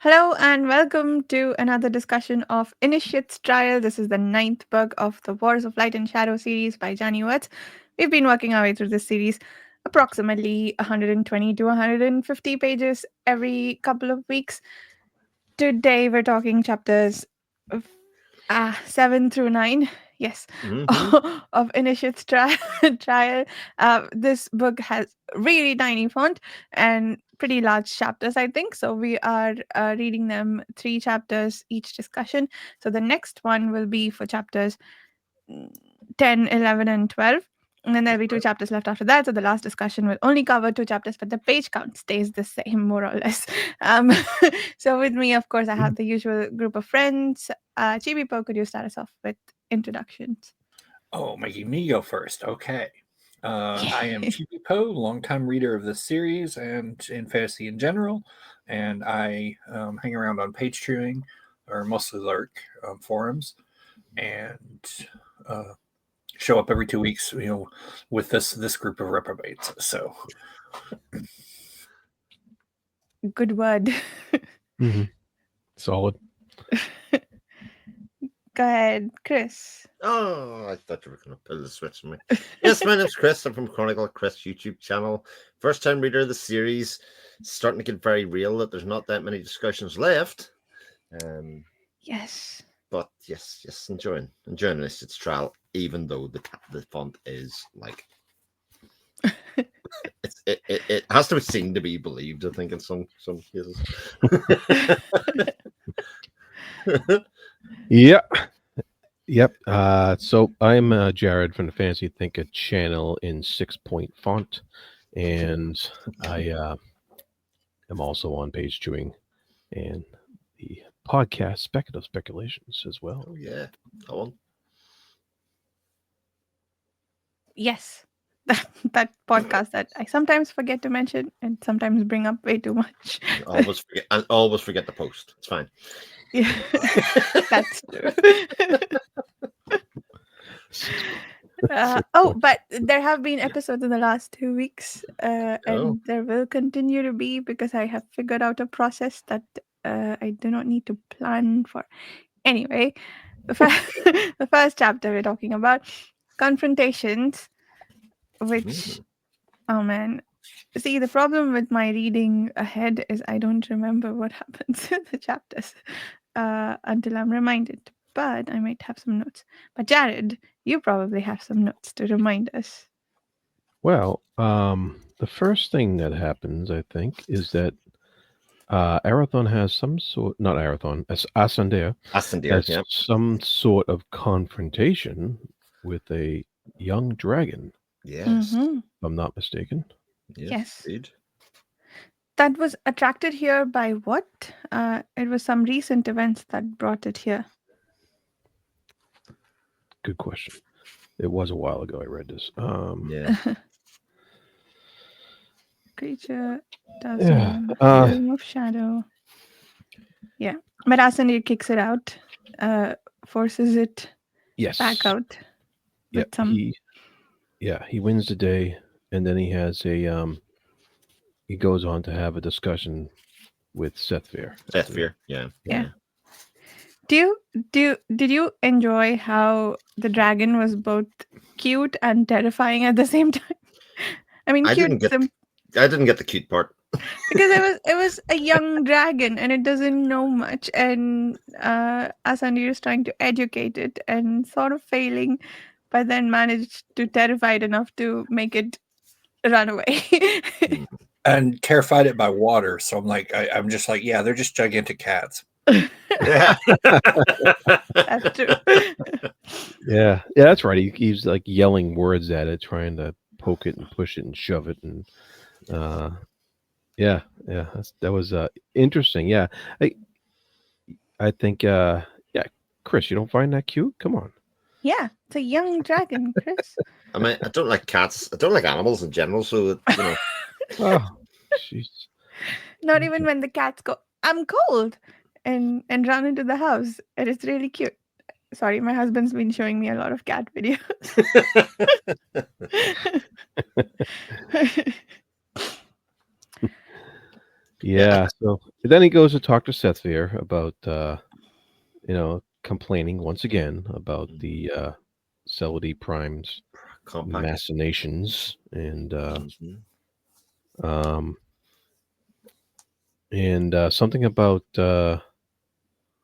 Hello and welcome to another discussion of Initiate's Trial. This is the ninth book of the Wars of Light and Shadow series by Janny Wurts. We've been working our way through this series approximately 120 to 150 pages every couple of weeks. Today we're talking chapters 7 through 9. Yes, Mm-hmm. of Initiate's trial. This book has really tiny font and pretty large chapters, I think. So we are reading them 3 chapters each discussion. So the next one will be for chapters mm, 10, 11, and 12. And then there'll be 2 chapters left after that. So the last discussion will only cover 2 chapters, but the page count stays the same, more or less. Um, so with me, of course, I have the usual group of friends. Chibipo, could you start us off with introductions? Oh, making me go first. Okay. I am Yeah. Chibi Poe, longtime reader of this series and in fantasy in general, and I hang around on page chewing, or mostly lurk forums, and uh, show up every 2 weeks, with this group of reprobates. So Good word. Mm-hmm. Solid. Go ahead, Chris. Oh, I thought you were going to pull the switch on me. Yes, my name's Chris. I'm from Chronicle Chris YouTube channel. First time reader of the series. Starting to get very real that there's not that many discussions left. Yes. But yes, enjoying this. It's trial, even though the font is like it has to be seen to be believed. I think in some cases. Yeah. Yep. So I'm Jared from the Fantasy Thinker channel in 6-point font, and I am also on page chewing and the podcast Speculative Speculations as well. Oh yeah, go on. Yes. That podcast that I sometimes forget to mention and sometimes bring up way too much. Always forget the post. It's fine. Yeah, that's true. But there have been episodes in the last 2 weeks, and there will continue to be because I have figured out a process that I do not need to plan for. Anyway, the first chapter we're talking about confrontations, which, oh man. See, the problem with my reading ahead is I don't remember what happens in the chapters until I'm reminded. But I might have some notes. But Jared, you probably have some notes to remind us. Well, the first thing that happens, I think, is that Arathon has some sort, not Arathon, as Ascendere has Yep. some sort of confrontation with a young dragon, Yes. Mhm. if I'm not mistaken. Yes. Indeed. That was attracted here by what? It was some recent events that brought it here. Good question. It was a while ago I read this. Yeah. Creature does Yeah. Realm of Shadow. Yeah. But Asandir kicks it out, forces it Yes. back out Yeah. with some. He wins the day, and then he has a he goes on to have a discussion with Sethfir. Sethfir. Yeah. Yeah. Did you enjoy how the dragon was both cute and terrifying at the same time? I mean, I cute didn't get the cute part. because it was a young dragon and it doesn't know much, and Asandir is trying to educate it and sort of failing, but then managed to terrify it enough to make it run away. and terrified it by water. So I'm just like, yeah, they're just gigantic cats. Yeah. That's true. Yeah, that's right. He's like yelling words at it, trying to poke it and push it and shove it, and that was interesting. Yeah, I think Chris, you don't find that cute? Come on. Yeah, it's a young dragon, Chris. I mean, I don't like cats. I don't like animals in general. So Oh, jeez. Not even when the cats go, "I'm cold," and run into the house, and it's really cute. Sorry, my husband's been showing me a lot of cat videos. Yeah. So then he goes to talk to Sethvir about complaining once again about the Celody Prime's Compact. machinations Mhm. um and something about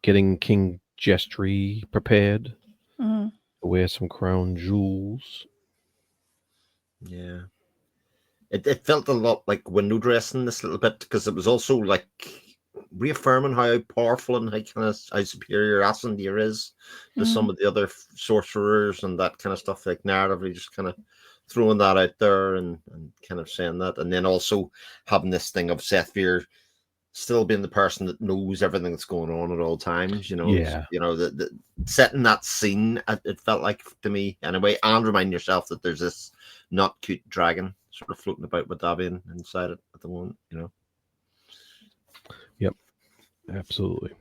getting King Jestry prepared Mm. to wear some crown jewels. Yeah. It felt a lot like window dressing this little bit because it was also like reaffirming how powerful and how superior Asandir is to some Mm. of the other sorcerers and that kind of stuff, like narratively just kind of throwing that out there and kind of saying that, and then also having this thing of Sethvir still being the person that knows everything that's going on at all times. Yeah. The setting that scene, it felt like to me anyway, and remind yourself that there's this not cute dragon sort of floating about with Davian inside it at the moment. Yep. Absolutely.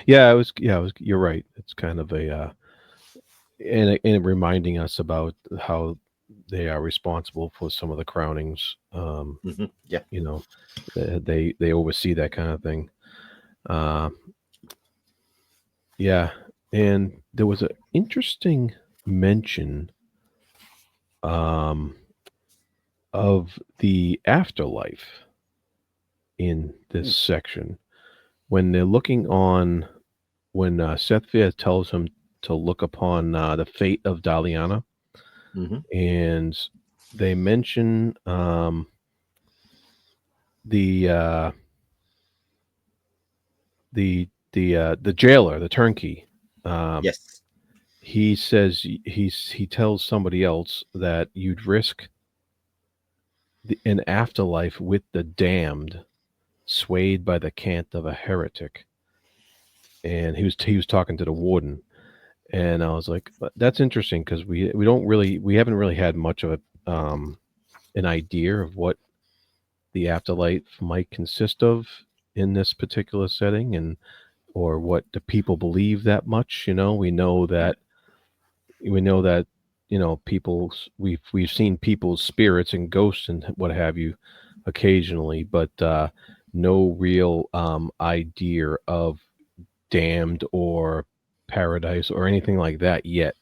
Yeah, it was. Yeah, it was. You're right. It's kind of and reminding us about how they are responsible for some of the crownings. Yeah. You know, they oversee that kind of thing. Uh, yeah, and there was an interesting mention um, of the afterlife in this section when they're looking on when Sethvir tells him to look upon the fate of Daliana, Mm-hmm. and they mention the the jailer, the turnkey. Um, Yes. he says he tells somebody else that you'd risk an afterlife with the damned, swayed by the cant of a heretic. And he was talking to the warden, and I was like, that's interesting because we haven't really had much of an idea of what the afterlife might consist of in this particular setting, and or what the people believe that much. We know that people's we've seen people's spirits and ghosts and what have you occasionally, but no real idea of damned or paradise or anything like that yet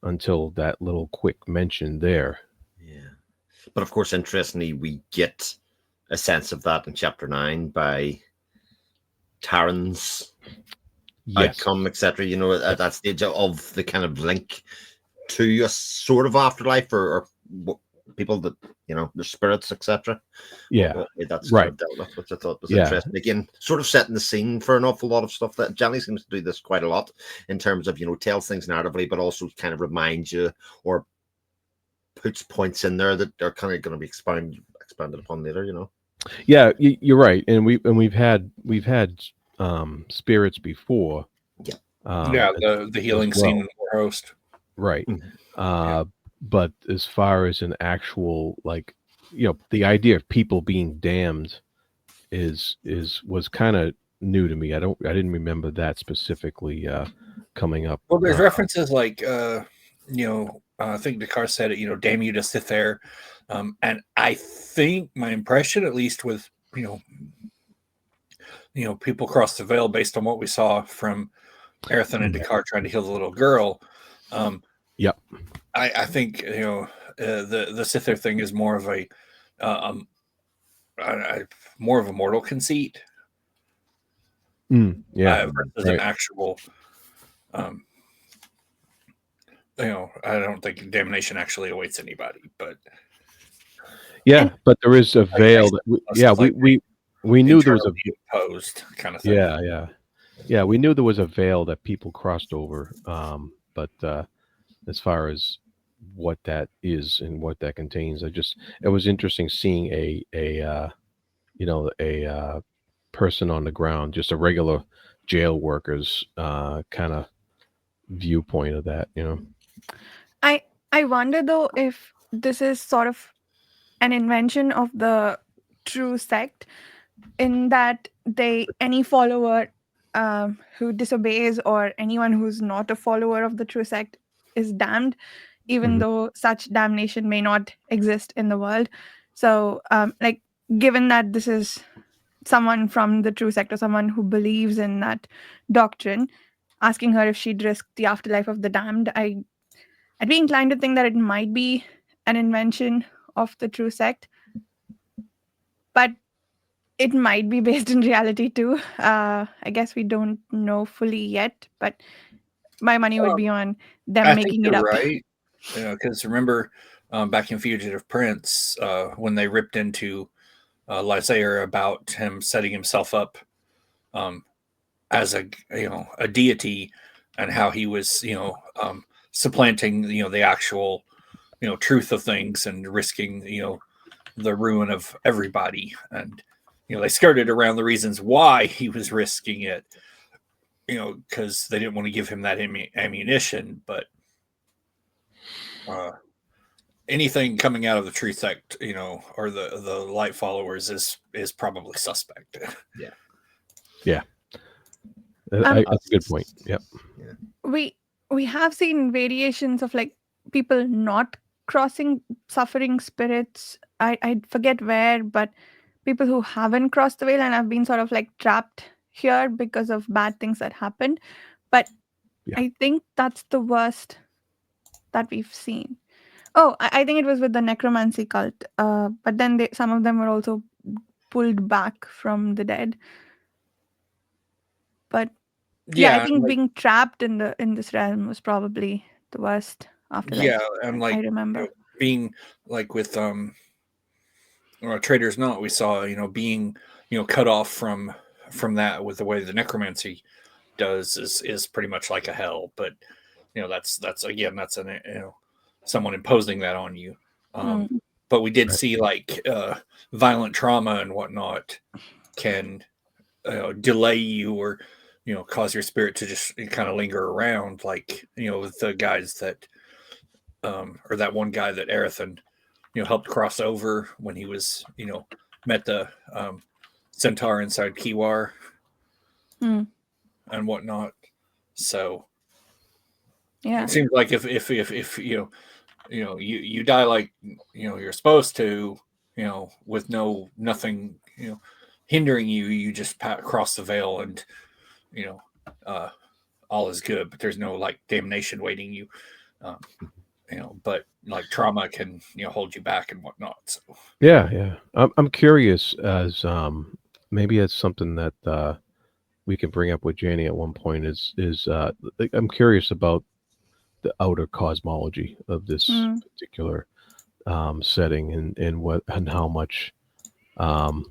until that little quick mention there. Yeah. But of course, interestingly, we get a sense of that in chapter 9 by Taryn's Yes. outcome, etc. At Yep. that stage of the kind of link to a sort of afterlife or people that their spirits, etc. Yeah. What way that's kind Right. of dealt with, which I thought was Yeah. interesting. Again, sort of setting the scene for an awful lot of stuff that Janny seems to do this quite a lot in terms of tells things narratively, but also kind of reminds you or puts points in there that are kind of going to be expanded upon later. Yeah, you're right, and we've had spirits before, Yeah. Yeah, as, the as healing scene well, in Warhost. right? Mhm. Yeah. But as far as an actual the idea of people being damned was kind of new to me. I didn't remember that specifically coming up. Well, there's references like, I think Descartes said it, damn you to sit there. And I think my impression, at least with, people cross the veil based on what we saw from Erethan and Descartes trying to heal the little girl. Yep. I think, the sit there thing is more of a, more of a mortal conceit Yeah. versus an Right. actual, um, I don't think damnation actually awaits anybody, but Yeah, And but there is a like veil based that on yeah stuff like we knew there was a internally opposed kind of thing. yeah, we knew there was a veil that people crossed over. But as far as what that is and what that contains, it was interesting seeing a person on the ground, just a regular jail worker's kind of viewpoint of that. I I wonder though if this is sort of an invention of the true sect, in that any follower who disobeys, or anyone who's not a follower of the true sect, is damned, even Mhm. though such damnation may not exist in the world. So like, given that this is someone from the true sect or someone who believes in that doctrine, asking her if she'd risk the afterlife of the damned, I'd be inclined to think that it might be an invention of the true sect, but it might be based in reality too. I guess we don't know fully yet, but my money would be on them I think making it you're up. right. Because remember, back in Fugitive Prince, when they ripped into Lysair about him setting himself up um, as a deity, and how he was supplanting the actual truth of things and risking the ruin of everybody, and they skirted around the reasons why he was risking it, because they didn't want to give him that ammunition, but uh, anything coming out of the true sect, or the light followers is probably suspect. Yeah. That's a good point. Yep. We have seen variations of like people not crossing suffering spirits. I forget where, but people who haven't crossed the veil and have been sort of like trapped here because of bad things that happened. But Yeah. I think that's the worst that we've seen. Oh, I think it was with the necromancy cult. But then some of them were also pulled back from the dead. But yeah, I Yeah, think being trapped in this realm was probably the worst yeah, afterlife and I like remember. being like with Trader's Not, we saw being cut off from that with the way the necromancy does is pretty much like a hell, but that's again that's an someone imposing that on you. Mm. But we did Right. see like violent trauma and whatnot can delay you, or cause your spirit to just kind of linger around, like with the guys that or that one guy that Erethan helped cross over when he was met the centaur inside Kiwar Mm. and whatnot. So Yeah. it seems like if you die like you're supposed to, with nothing hindering you, you just cross the veil, and you know uh, all is good. But there's no like damnation waiting you. Um, but like trauma can hold you back and whatnot. So Yeah. I'm curious as maybe it's something that we can bring up with Janny at one point. Like, I'm curious about the outer cosmology of this Mm. particular setting, and what and how much um,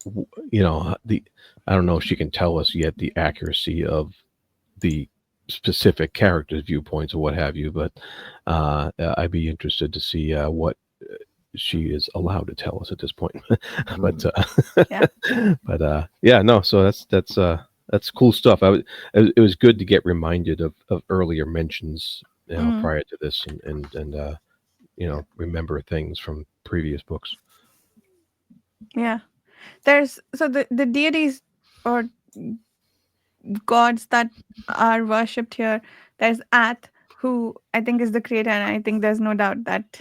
the I don't know if she can tell us yet the accuracy of the specific characters' viewpoints or what have you, but I'd be interested to see what she is allowed to tell us at this point. but Yeah. yeah, no. So that's cool stuff. It was good to get reminded of earlier mentions, Mm. prior to this, and remember things from previous books. Yeah. There's so the deities or gods that are worshipped here. There's Ath, who I think is the creator, and I think there's no doubt that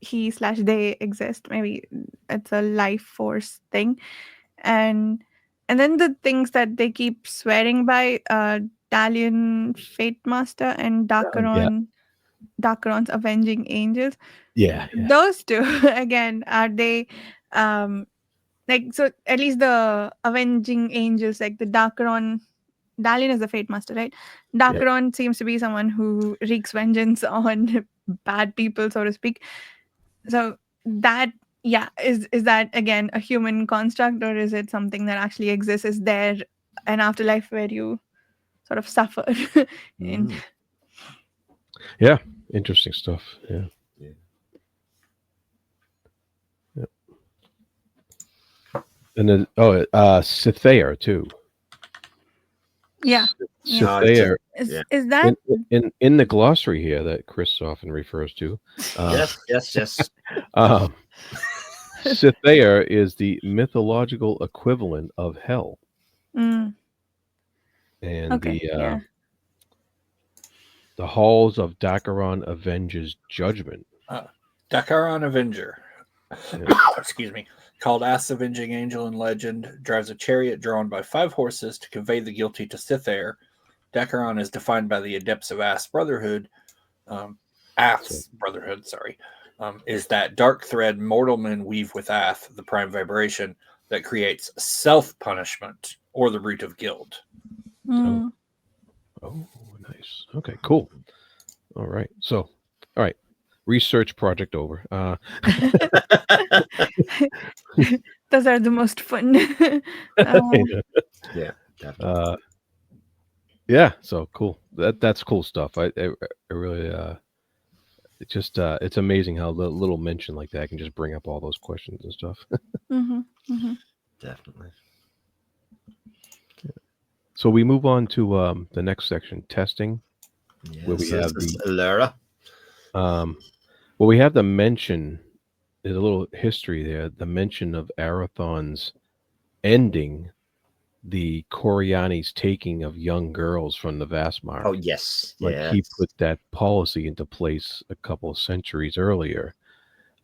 he/they exist. Maybe it's a life force thing. And then the things that they keep swearing by, Dalian Fate Master and Yeah, Darkeron's Avenging Angels. yeah. Those two again, are they um like, so at least the Avenging Angels, like the Darkeron, Dalian is the Fate Master, right? Yep. Darkeron seems to be someone who wreaks vengeance on bad people, so to speak. So that, yeah, is that again a human construct, or is it something that actually exists? Is there an afterlife where you sort of suffer? in Yeah, interesting stuff. Yeah. Yep. And then Cytherea too. Yeah. Yeah. Cytherea Is that in the glossary here that Chris often refers to. Yes. Um, Cytherea is the mythological equivalent of hell, mm, and okay? Yeah. the halls of Dakaron avenges judgment. Dakaron Avenger. excuse me, called Ass Avenging Angel in legend, drives a chariot drawn by 5 horses to convey the guilty to Sithair. Dakaron is defined by the Adepts of Ath's Brotherhood. Ath's Brotherhood, sorry. Is that dark thread mortal men weave with Ath, the prime vibration, that creates self-punishment or the root of guilt. Mm. Oh, nice. Okay, cool. All right. So, all right. Research project over. Those are the most fun. Yeah, definitely. Yeah. So cool. That's cool stuff. I really it's amazing how the little mention like that can just bring up all those questions and stuff. Mhm, mhm. Definitely. So we move on to the next section, testing, where we Yes, have this is the Lara. well, we have the mention. There's a little history there. The mention of Arathon's ending the Coriani's taking of young girls from the Vastmark. Oh, yes. Like Yes. he put that policy into place a couple of centuries earlier,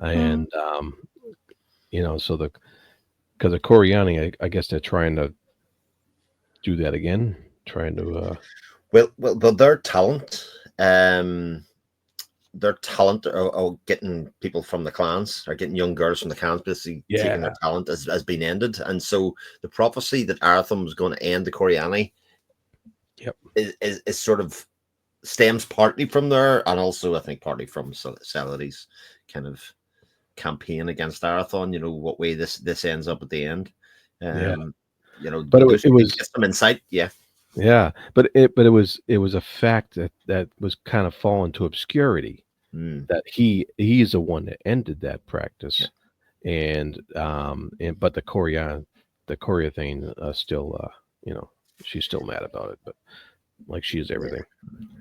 and so because the Coriani, I guess they're trying to do that again, trying to. Well, their talent, of getting people from the clans or getting young girls from the clans, basically taking their talent has been ended, and so the prophecy that Arathon was going to end the Coriani, is sort of stems partly from there, and also I think partly from Celerity's kind of campaign against Arathon. You know what way this ends up at the end. But it was get some insight. Yeah, but it was a fact that was kind of fallen to obscurity. That he's the one that ended that practice, and but the Korea thing still she's still mad about it, but like she is everything.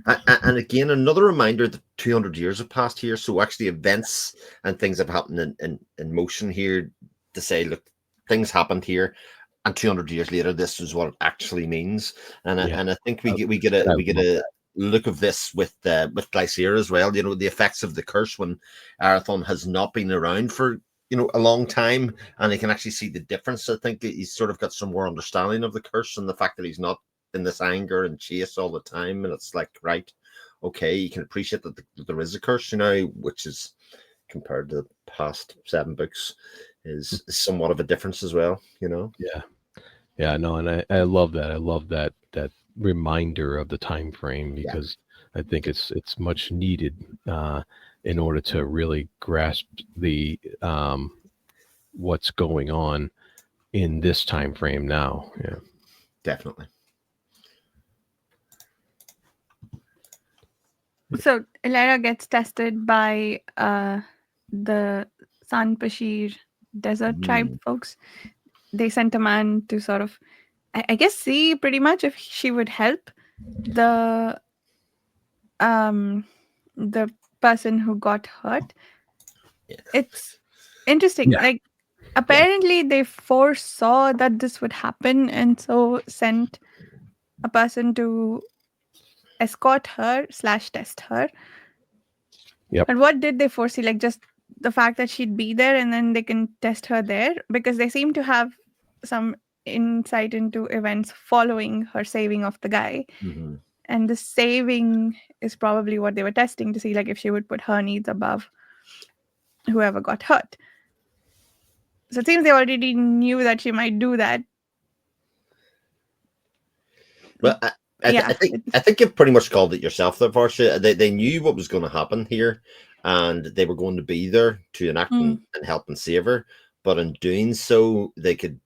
And again, another reminder that 200 years have passed here, so actually events and things have happened in motion here to say, look, things happened here, and 200 years later, this is what it actually means. And I think we get a look of this with Glycera as well. You know, the effects of the curse when Arathon has not been around for a long time, and he can actually see the difference. I think he's sort of got some more understanding of the curse and the fact that he's not in this anger and chase all the time, and it's like, right, okay, you can appreciate that there is a curse, which is compared to the past 7 books is somewhat of a difference as well. No, and I love that. I love that reminder of the time frame, because I think it's much needed in order to really grasp the what's going on in this time frame now. Yeah, definitely. So Lara gets tested by the San Pashir desert tribe folks. They sent a man to sort of, I guess, see pretty much if she would help the person who got hurt. It's interesting. Like, apparently they foresaw that this would happen, and so sent a person to escort her / test her. And what did they foresee? Like, just the fact that she'd be there and then they can test her there, because they seem to have some insight into events following her saving of the guy. And the saving is probably what they were testing to see, like, if she would put her needs above whoever got hurt. So it seems they already knew that she might do that. Well, I think you've pretty much called it yourself there, Varsha. They knew what was going to happen here, and they were going to be there to enact and help and save her. But in doing so, they could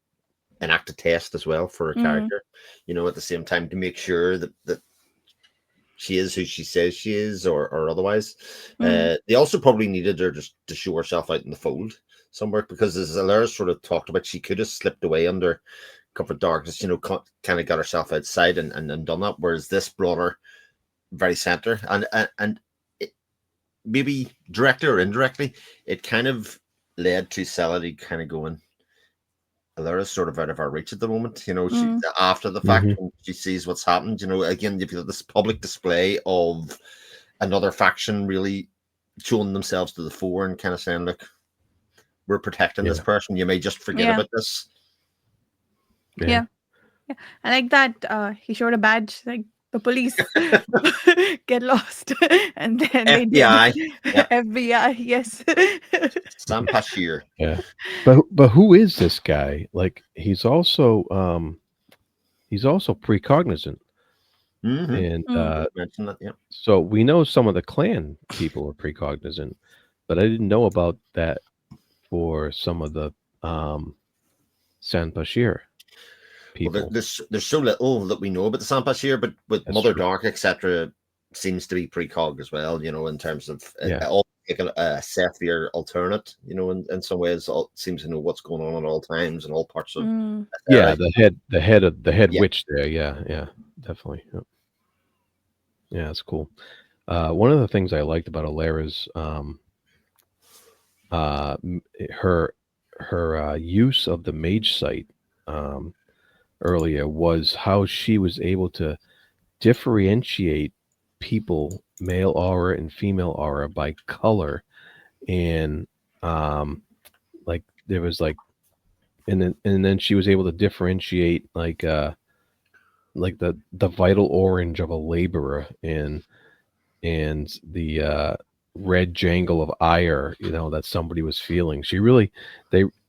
enact a test as well for her character, at the same time, to make sure that she is who she says she is, or otherwise. They also probably needed her just to show herself out in the fold somewhere, because as Alara sort of talked about, she could have slipped away under cover of darkness, kind of got herself outside and done that, whereas this brought her very center, and it, maybe directly or indirectly, it kind of led to Celity kind of going, Alara's sort of out of our reach at the moment, she after the fact, when she sees what's happened, again, you've got this public display of another faction really showing themselves to the fore and kind of saying, look, we're protecting this Yeah. person. You may just forget Yeah. about this. Yeah. Yeah. I like that he showed a badge like the police get lost, and then they did. FBI. Yeah. FBI, yes. Sam Pashier. Yeah. But who is this guy? Like he's also precognizant. Mm-hmm. And Mention that, yeah. so we know some of the clan people are precognizant, but I didn't know about that for some of the San Bashir people. Well, there's so little that we know about the Sam Pashier, but with That's Mother true. Dark, etc., seems to be precog as well. In terms of Yeah. all like a Sephier alternate. In some ways, seems to know what's going on at all times in all parts of. Yeah, the head Yeah. witch there. Yeah, definitely. Yep. Yeah, that's cool. One of the things I liked about Alera's her use of the mage sight earlier was how she was able to differentiate people, male aura and female aura, by color, and like there was like, and then she was able to differentiate like the vital orange of a laborer and the red jangle of ire, that somebody was feeling. She really,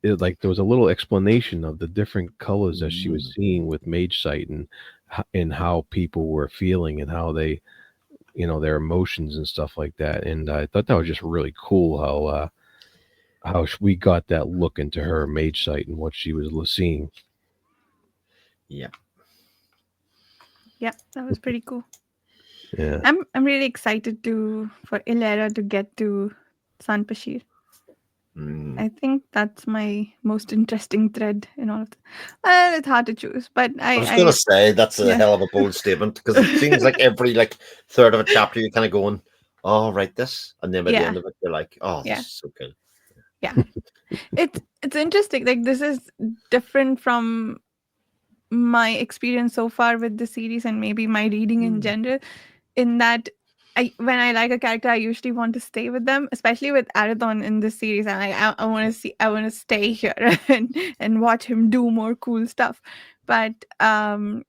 like there was a little explanation of the different colors that she was seeing with mage sight and how people were feeling and how they, their emotions and stuff like that. And I thought that was just really cool how we got that look into her mage sight and what she was seeing. Yeah. Yeah, that was pretty cool. Yeah. I'm really excited for Ilera to get to San Bashir. I think that's my most interesting thread in all of this. Well, it's hard to choose, but I was going to say that's a hell of a bold statement, because it seems like every third of a chapter you're kind of going, "Oh, right, this," and then by the end of it you're like, "Oh, this is so cool." Yeah, it's interesting. Like, this is different from my experience so far with the series and maybe my reading in general, in that when I like a character, I usually want to stay with them, especially with Arathon in this series. I want to stay here and watch him do more cool stuff. But now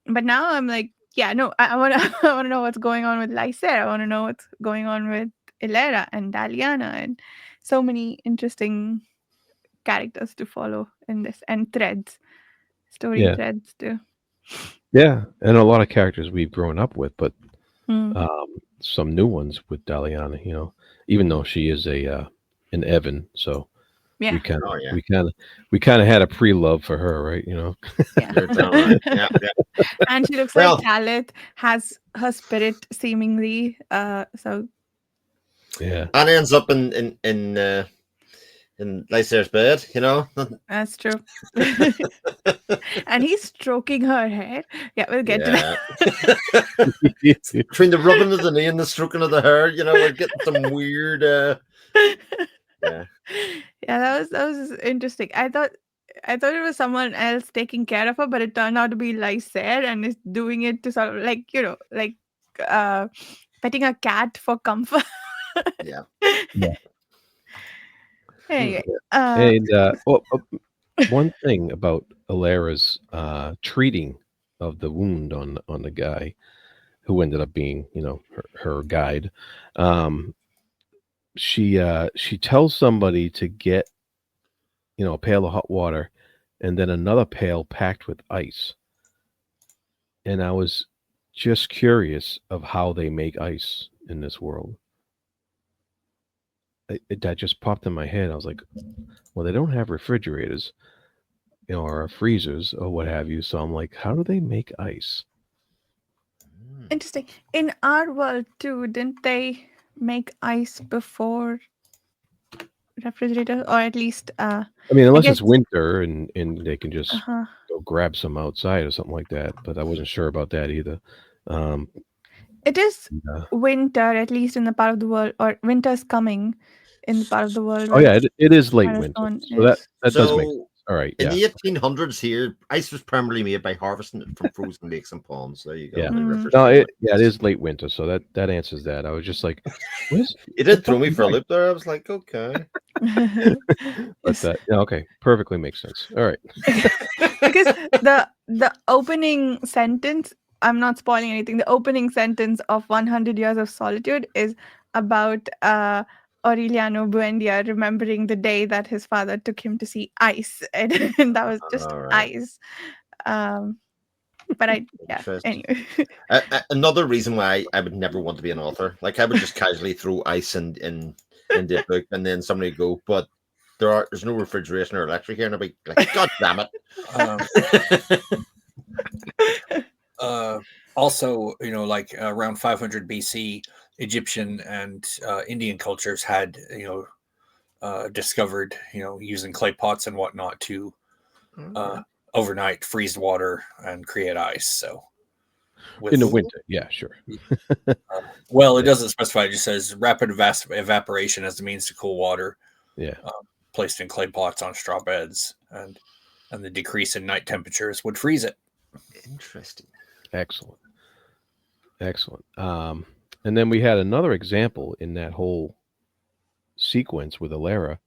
I'm like, yeah, no, I want to I want to know what's going on with Lysair. I want to know what's going on with Ilera and Daliana, and so many interesting characters to follow in this, and story threads too. Yeah, and a lot of characters we've grown up with, but some new ones with Daliana, even though she is an Evan, so Yeah. we kind of had a pre-love for her, right? Yeah. Yeah. And she looks like Khaled has her spirit seemingly. So yeah, and ends up in Lysair's bed, That's true. And he's stroking her hair. Yeah, we'll get to that. Between the rubbing of the knee and the stroking of the hair, we're getting some weird. Yeah, that was interesting. I thought it was someone else taking care of her, but it turned out to be Lysair, and is doing it to sort of petting a cat for comfort. Yeah. Anyway, and one thing about Alera's treating of the wound on the guy who ended up being, her guide. She tells somebody to get, a pail of hot water and then another pail packed with ice. And I was just curious of how they make ice in this world. That just popped in my head. I was like, well, they don't have refrigerators, or freezers or what have you. So I'm like, how do they make ice? Interesting. In our world too, didn't they make ice before refrigerator, or at least I mean, unless it's winter and they can just go grab some outside or something like that. But I wasn't sure about that either. It is winter, at least in the part of the world, or winter's coming in the part of the world. Oh yeah, it is late winter. So that does make sense. All right. In Yeah. the 1800s here, ice was primarily made by harvesting it from frozen lakes and ponds. There you go. Yeah. And rivers No, and it is late winter, so that answers that. I was just like, where's it did throw me for a loop there. I was like, okay. But yeah, okay, perfectly makes sense. All right. Because the opening sentence, I'm not spoiling anything. The opening sentence of 100 Years of Solitude is about Aureliano Buendia remembering the day that his father took him to see ice, and that was just All right. ice. But anyway. Another reason why I would never want to be an author, like I would just casually throw ice in the book, and then somebody would go, but there's no refrigeration or electric here, and I'd be like, God damn it. Also, like around 500 BC, Egyptian and Indian cultures had, discovered, using clay pots and whatnot to overnight freeze water and create ice. So in the winter, yeah, sure. Well, it doesn't specify. It just says rapid evaporation as a means to cool water. Yeah. Placed in clay pots on straw beds, and the decrease in night temperatures would freeze it. Interesting. Excellent. And then we had another example in that whole sequence with Alara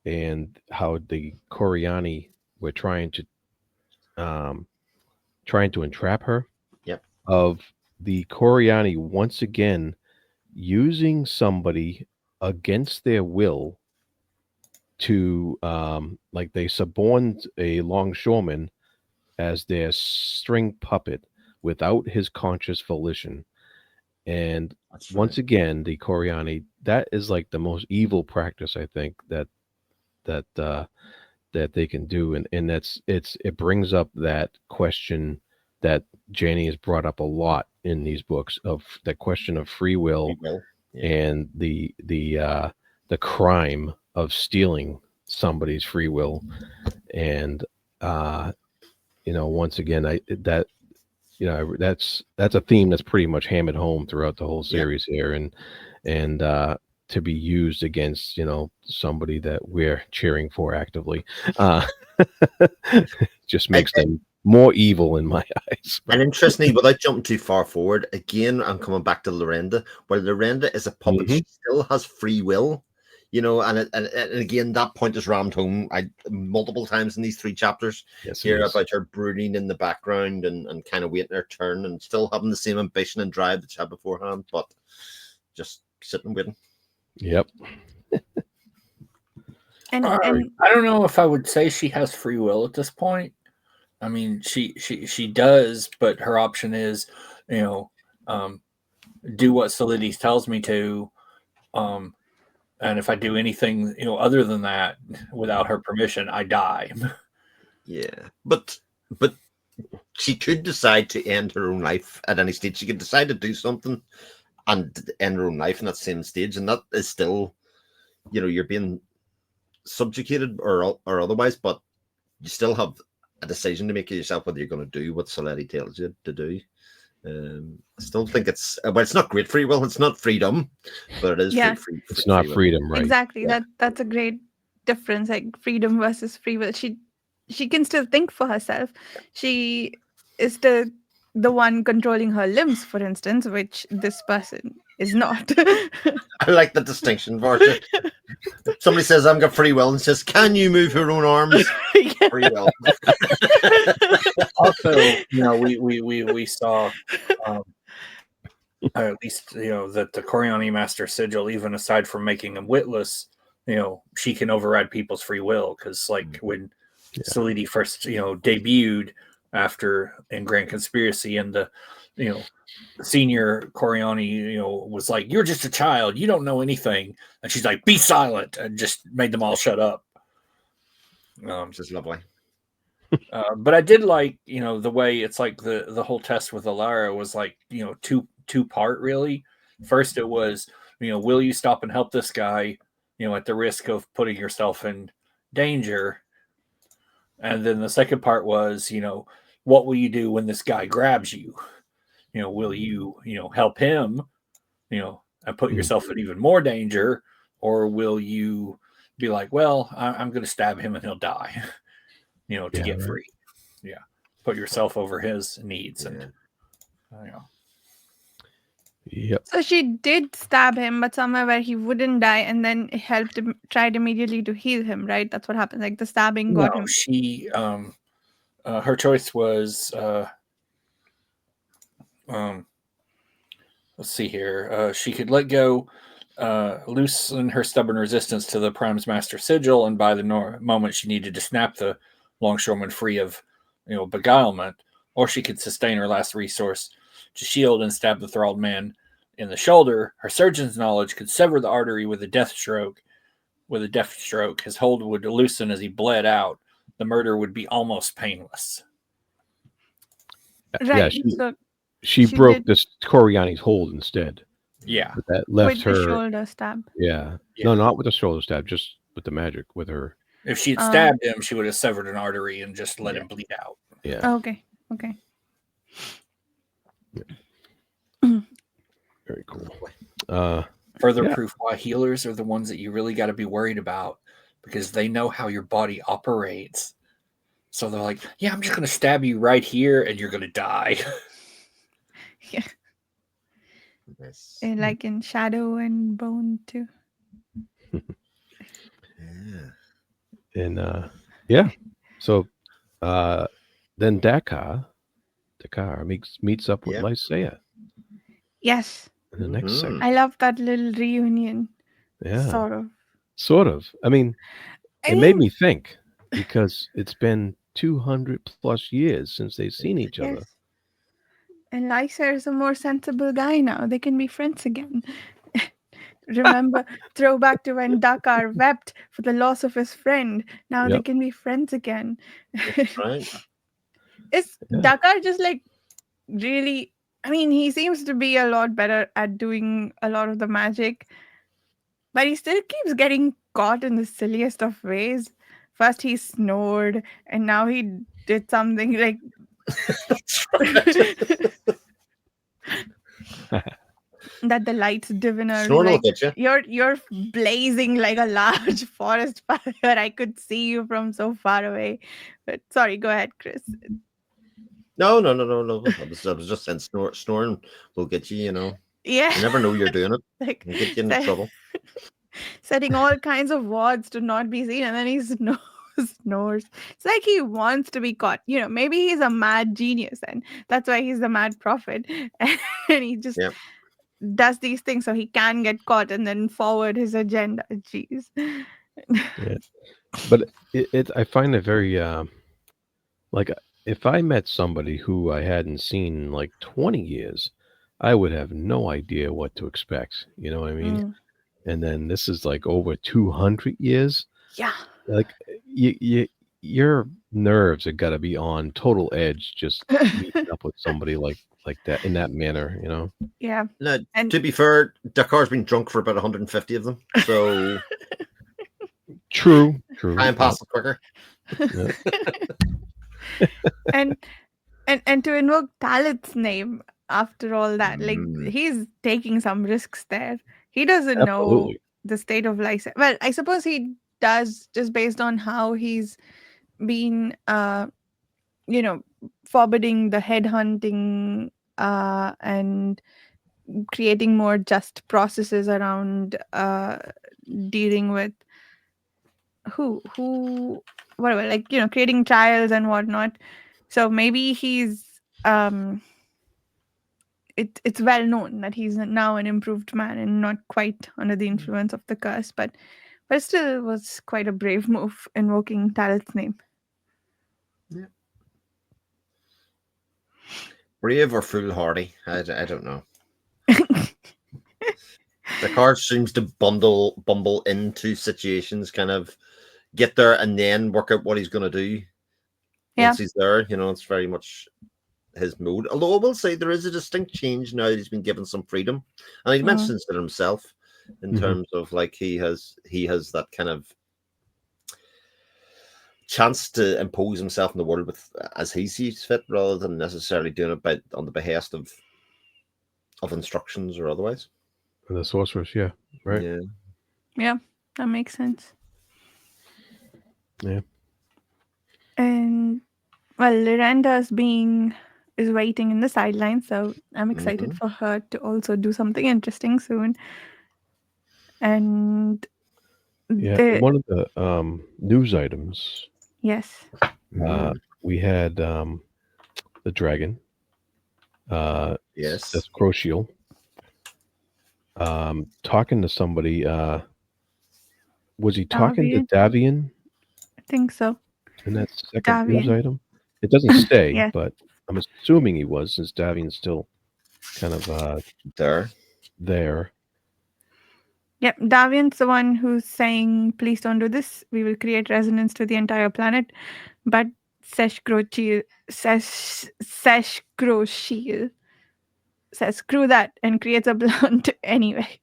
and how the Coriani were trying to entrap her. Yep. Of the Coriani once again using somebody against their will to like they suborned a longshoreman as their string puppet without his conscious volition. And once again, the Coriani, that is like the most evil practice, I think, that they can do. And it brings up that question that Janny has brought up a lot in these books, of that question of free will. And the crime of stealing somebody's free will. And once again, that's a theme that's pretty much hammered home throughout the whole series here, and to be used against somebody that we're cheering for actively just makes them more evil in my eyes. And interestingly, without jumping too far forward, again, I'm coming back to Lorenda. Where Lorenda is a puppet, she still has free will, and again, that point is rammed home multiple times in these 3 chapters. Yes, here about her brooding in the background and kind of waiting her turn and still having the same ambition and drive that she had beforehand, but just sitting waiting. Yep. And I don't know if I would say she has free will at this point. I mean, she does, but her option is, do what Solidity tells me to, and if I do anything, other than that, without her permission, I die. Yeah, but she could decide to end her own life at any stage. She could decide to do something and end her own life in that same stage, and that is still, you're being subjugated or otherwise, but you still have a decision to make yourself whether you're going to do what Soletti tells you to do. I still think it's not great free will. It's not freedom, but it is free. It's not freedom, right? Exactly. Yeah. That's a great difference. Like freedom versus free will. She can still think for herself. She is still the one controlling her limbs, for instance, which this person is not. I like the distinction, Varsha. Somebody says, I've got free will, and says, can you move your own arms? Free will. Also, we saw, at least, that the Coriani Master Sigil, even aside from making him witless, she can override people's free will. Because, like, when Solidity first, debuted in Grand Conspiracy, and the senior Coriani, was like, you're just a child, you don't know anything, and she's like, be silent, and just made them all shut up. Just lovely. But I did like, the way it's like the whole test with Alara was like, two part really. First it was, will you stop and help this guy, at the risk of putting yourself in danger? And then the second part was, what will you do when this guy grabs you? Will you, help him, and put yourself in even more danger? Or will you be like, well, I'm going to stab him and he'll die? to get free. Yeah, put yourself over his needs, and Yep. So she did stab him, but somewhere where he wouldn't die, and then helped him, tried immediately to heal him, right? That's what happened. Like the stabbing got him. She her choice was let's see here. She could let go, loosen her stubborn resistance to the Prime's Master Sigil, and by the moment she needed to snap the longshoreman free of beguilement, or she could sustain her last resource to shield and stab the thralled man in the shoulder. Her surgeon's knowledge could sever the artery with a death stroke. With a deft stroke, his hold would loosen as he bled out. The murder would be almost painless. Right. Yeah, she broke this Coriani's hold instead. Yeah. But that left with her the shoulder stab. Yeah. No, not with the shoulder stab, just with the magic, with her. If she'd stabbed him, she would have severed an artery and just let him bleed out. Yeah. Okay. Yeah. Very cool. Further proof why healers are the ones that you really got to be worried about, because they know how your body operates. So they're like, yeah, I'm just going to stab you right here and you're going to die. Yeah. Yes. And like in Shadow and Bone too. Yeah. And so then Dakar meets up with Lysaea. Yes. In the next segment. I love that little reunion. Yeah. Sort of. I mean, it made me think, because it's been 200 plus years since they've seen each other. And Lysaea is a more sensible guy now. They can be friends again. Remember, throwback to when Dakar wept for the loss of his friend. Now they can be friends again. That's right. Is Dakar just like really... I mean, he seems to be a lot better at doing a lot of the magic, but he still keeps getting caught in the silliest of ways. First he snored, and now he did something like... that the lights diviner like, you're blazing like a large forest fire. I could see you from so far away. But sorry, go ahead, Chris. No. I was just saying snoring will get you, Yeah. You never know you're doing it. Like, It'll get you into trouble. Setting all kinds of wards to not be seen, and then he snores. It's like he wants to be caught. Maybe he's a mad genius, and that's why he's the mad prophet. And he just does these things so he can get caught and then forward his agenda. Jeez. Yeah. But I find it very like, if I met somebody who I hadn't seen in like 20 years, I would have no idea what to expect. You know what I mean? And then this is like over 200 years. Yeah. Like your nerves have got to be on total edge just meeting up with somebody like that in that manner, Yeah. Now, to be fair, Dakar's been drunk for about 150 of them, so true. Time passes quicker. Yeah. and to invoke Talit's name after all that, like, he's taking some risks there. He doesn't know the state of Lysaea. Well, I suppose he does, just based on how he's been forbidding the headhunting and creating more just processes around dealing with whatever, like, creating trials and whatnot. So maybe he's it's well known that he's now an improved man and not quite under the influence of the curse, but still it was quite a brave move invoking Talit's name. Yeah. Brave or foolhardy? I don't know. The card seems to bumble into situations, kind of get there and then work out what he's going to do once he's there. It's very much his mode. Although I will say there is a distinct change now that he's been given some freedom, and he mentions it himself in terms of like he has that kind of chance to impose himself in the world as he sees fit, rather than necessarily doing it on the behest of instructions or otherwise. And the sorceress, right? Yeah, that makes sense. Yeah. And well, Miranda's is waiting in the sidelines, so I'm excited for her to also do something interesting soon. And Yeah, the one of the news items, yes, we had the dragon, Yes. Seth Crochiel, talking to somebody. Was he talking to Davian, Davian I think so. in that second news Davian, item? It doesn't say, yes, but I'm assuming he was, since Davian's still kind of There. there. yep. Davian's the one who's saying, "Please don't do this. We will create resonance to the entire planet." But Sesh Crochiel says, "Screw that," and creates a blunt anyway.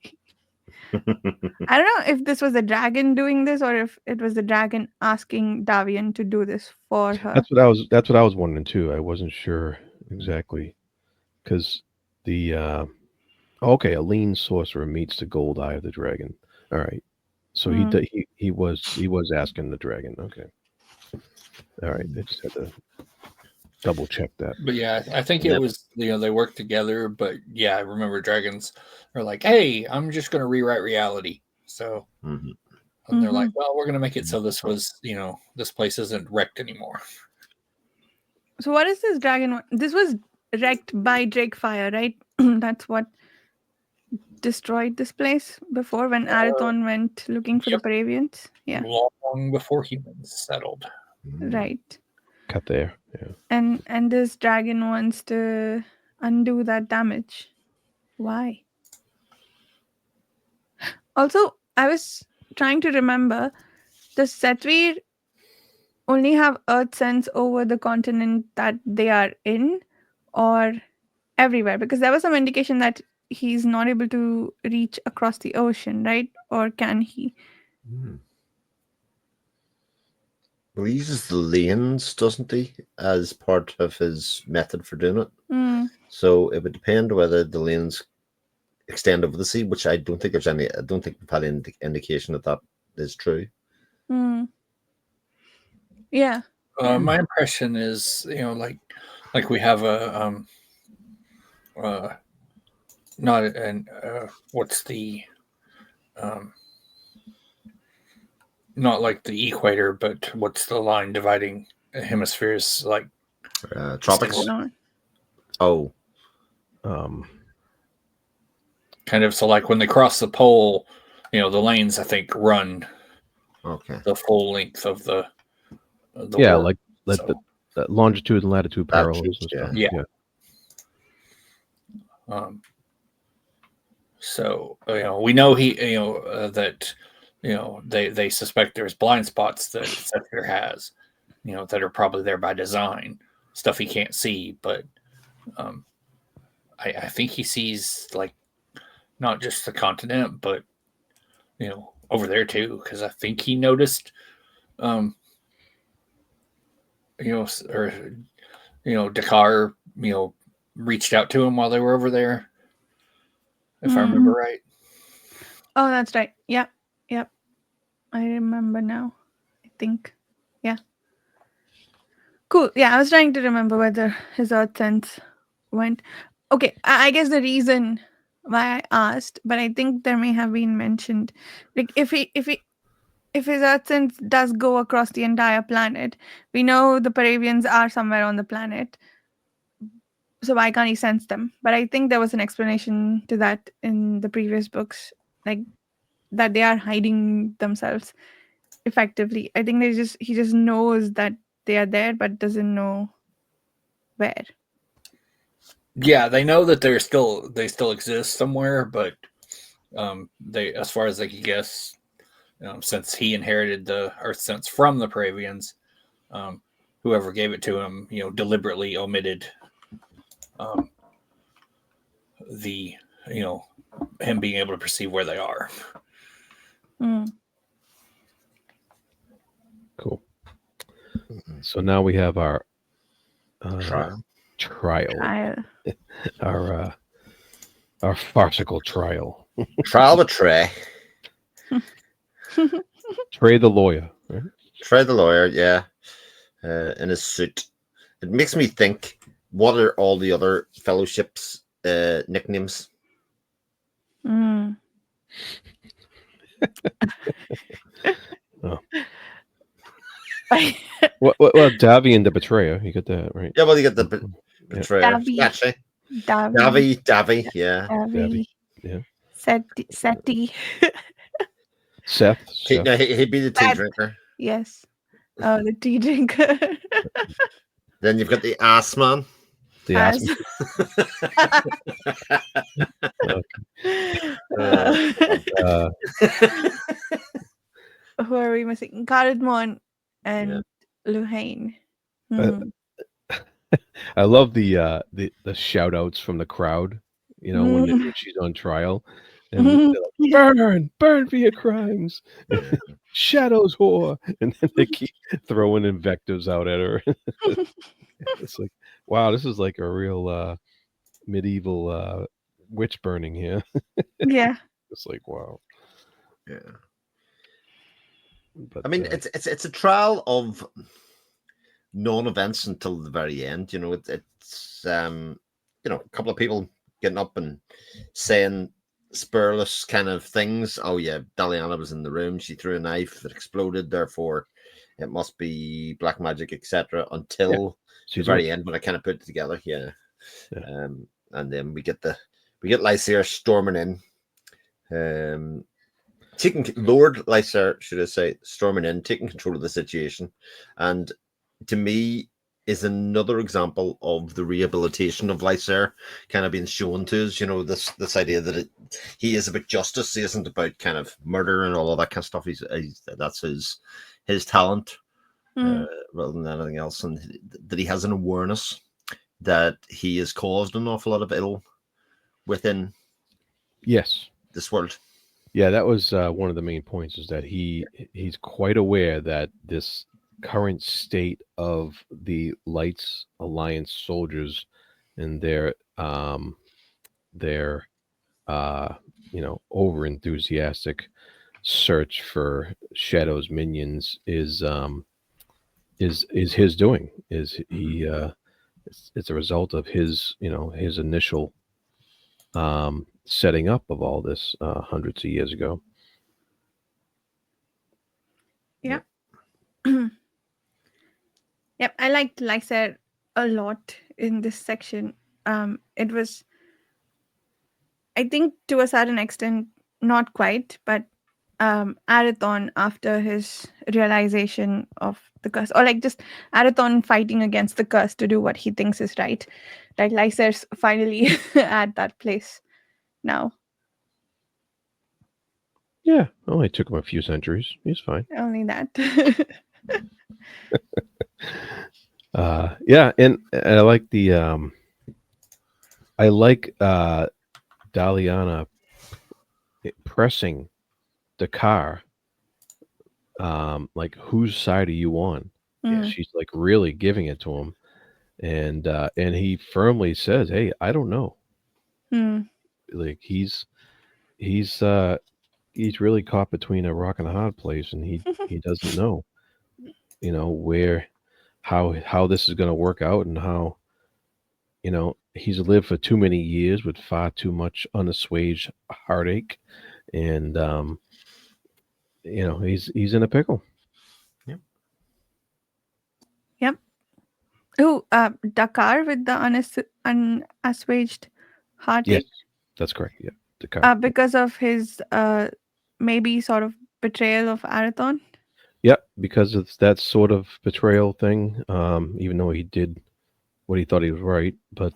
I don't know if this was the dragon doing this or if it was the dragon asking Davian to do this for her. That's what I was wondering too. I wasn't sure exactly because the okay, a lean sorcerer meets the gold eye of the dragon. All right, so Mm. he was asking the dragon. Okay, all right. I just had to double check that. But yeah, I think Yep. it was, they worked together. But yeah, I remember dragons are like, "Hey, I'm just going to rewrite reality." So and they're like, "Well, we're going to make it so this this place isn't wrecked anymore." So what is this dragon? This was wrecked by Drakefire, right? That's what destroyed this place before when Arathon went looking for the Yep. Paravians. Yeah, Long before humans settled. right. Cut there. Yeah. And this dragon wants to undo that damage. Why? Also, I was trying to remember, does Setvir only have earth sense over the continent that they are in or everywhere? Because there was some indication that he's not able to reach across the ocean, right? Or can he? Well, he uses the lanes, doesn't he, as part of his method for doing it. So it would depend whether the lanes extend over the sea, which I don't think there's any. I don't think we've had any indication that is true. Yeah. My impression is, like we have a not an what's the not like the equator, but what's the line dividing hemispheres, like Tropics. Oh, kind of. So like when they cross the pole, the lanes I think run the full length of the yeah, world. like So, the longitude and latitude parallels and stuff. Yeah. So we know that they suspect there's blind spots that Sethir has, that are probably there by design, stuff he can't see. But I think he sees, like, not just the continent, but over there too, because I think he noticed, Dakar, reached out to him while they were over there, if I remember right. Oh, that's right. Yep. I remember now, I think. Yeah. Cool. Yeah, I was trying to remember whether his earth sense went. Okay, I guess the reason why I asked, but I think there may have been mentioned, like if his earth sense does go across the entire planet, we know the Paravians are somewhere on the planet, so why can't he sense them? But I think there was an explanation to that in the previous books, like that they are hiding themselves effectively. I think he just knows that they are there, but doesn't know where. Yeah, they know that they still exist somewhere, but they, as far as they could guess, since he inherited the earth sense from the Paravians, whoever gave it to him, deliberately omitted the him being able to perceive where they are. Cool. So now we have our trial. Our farcical trial. Trial with Trey. Trey the lawyer, right? Trey the lawyer, yeah. in his suit. It makes me think, what are all the other fellowships' nicknames? Mm. Oh. Well, Davy and the Betrayer. You get that right. Yeah, well, you get the Yeah. betrayer. Davy, Actually, Davy, Davy, yeah. Davy, Yeah. Seti. Seth. No, he'd be the tea Seth. drinker. Yes. Oh, the tea drinker. Then you've got the ass man. The As Aspen. Uh, who are we missing? Cardamon Yeah. and Luhain. uh, Hmm. I love the shout outs from the crowd. You know, when Mm. she's on trial, and they're Yeah. like, burn for your crimes, Yeah. shadows whore, and then they keep throwing invectives out at her. It's like, wow, this is like a real medieval witch burning here. Yeah. It's like, wow. Yeah. But I mean, it's a trial of non-events until the very end. You know, it's a couple of people getting up and saying spurless kind of things. Oh yeah, Daliana was in the room. She threw a knife that exploded. Therefore, it must be black magic, etc. yeah, Until the she's a very witch. end when I kind of put it together. Yeah. Yeah. And then we get Lysair storming in. Taking Lord Lysair, should I say, storming in, taking control of the situation, and to me is another example of the rehabilitation of Lysair kind of being shown to us. You know, this idea that he is about justice. He isn't about kind of murder and all of that kind of stuff. He's that's his talent Mm. rather than anything else, and that he has an awareness that he has caused an awful lot of ill within Yes. this world. Yeah, that was one of the main points is that he's quite aware that this current state of the Lights Alliance soldiers and their over enthusiastic search for Shadow's minions is his doing. Is he it's a result of his initial setting up of all this hundreds of years ago. Yeah. Yep. I liked Lysair a lot in this section. It was, I think, to a certain extent, not quite, but Arathon after his realization of the curse, or like just Arathon fighting against the curse to do what he thinks is right. Like Lysair's finally at that place now. Yeah, only took him a few centuries. He's fine. Only that. Yeah, and I like Daliana pressing the car. Like, whose side are you on? Yeah, Mm. she's like really giving it to him, and he firmly says, "Hey, I don't know." Mm. Like he's he's really caught between a rock and a hard place, and he doesn't know, where how this is going to work out, and how he's lived for too many years with far too much unassuaged heartache, and he's in a pickle. Yep. Yep. Oh, Dakar with the unassuaged Yes, heartache. that's correct. Yeah, the car. Because of his maybe sort of betrayal of Arathon. Yeah, because it's that sort of betrayal thing. Even though he did what he thought he was right, but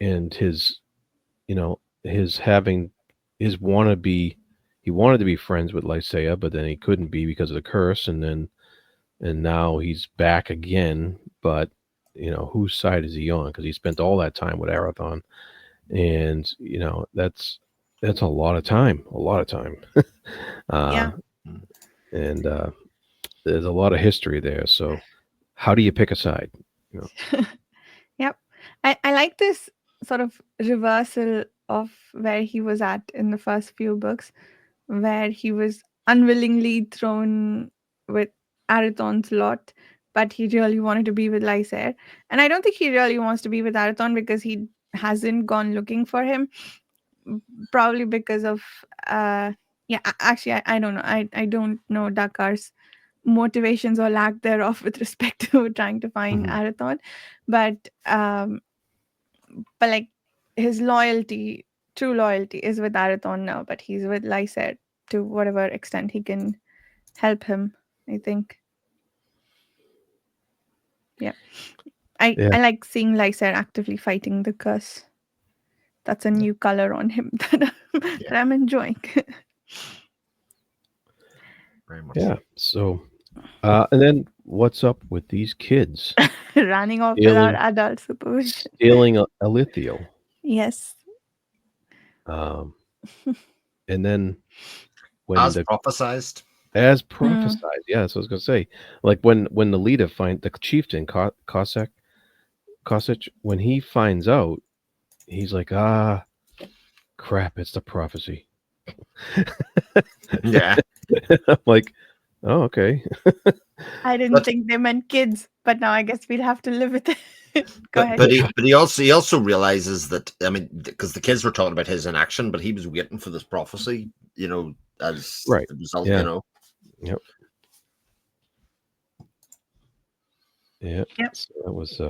and his his having his wannabe, he wanted to be friends with Lysaea, but then he couldn't be because of the curse, and now he's back again. But whose side is he on? Because he spent all that time with Arathon, and that's a lot of time, Yeah. uh, and there's a lot of history there. So how do you pick a side? Yep. I like this sort of reversal of where he was at in the first few books, where he was unwillingly thrown with Arathon's lot, but he really wanted to be with Lysair. And I don't think he really wants to be with Arathon because he hasn't gone looking for him. Probably because of yeah. Actually, I don't know. I don't know Dakar's motivations or lack thereof with respect to trying to find Arathon, but like his loyalty, true loyalty, is with Arathon now. But he's with Lysair to whatever extent he can help him, I think. Yeah. I like seeing Lysair actively fighting the curse. That's a new color on him that I'm enjoying. Very much. Yeah. So, and then what's up with these kids Running off without adult supervision. stealing Elithiel? Yes. And then when as prophesized. As prophesied, yeah, that's what I was gonna say. Like when the leader the chieftain Cossack, when he finds out, he's like, crap, it's the prophecy. Yeah. I'm like, oh, okay. I didn't think they meant kids, but now I guess we'd have to live with it. Go ahead. But he also realizes that, I mean, because the kids were talking about his inaction, but he was waiting for this prophecy, as right. the result, Yep. Yeah. Yep. So that was